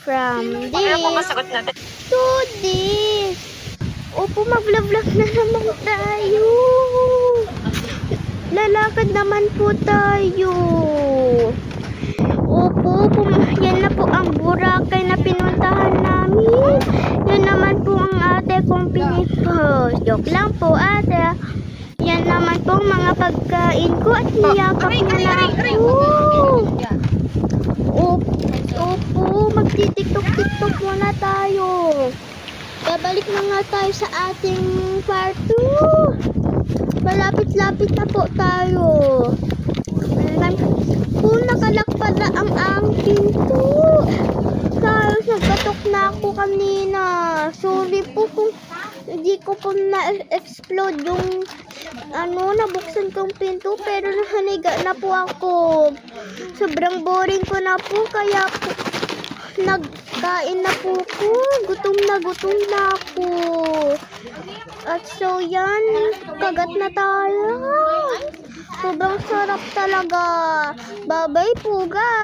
from Ano po this masagot natin? to this. Opo, mag-vlog na naman tayo. Lalakad naman po tayo. Opo, yan na po ang Boracay na pinuntahan namin. Yan naman po ang ate kong pinipost. Joke lang po ate. Yan naman po ang mga pagkain ko at niyakap na ako. Opo, magtitiktok-tiktok muna tayo. Babalik na nga tayo sa ating part 2. Malapit-lapit na po tayo. Nakalak pala ang pinto. Tapos nagkatok na ako kanina. Sorry po kung hindi ko po na-explode yung nabuksan kong pinto, pero nahaniga na po ako. Sobrang boring ko na po, kaya po nagkain na po ko. Gutom na ako. At so yan, kagat na tayo. Sobrang sarap talaga. Bye-bye po guys.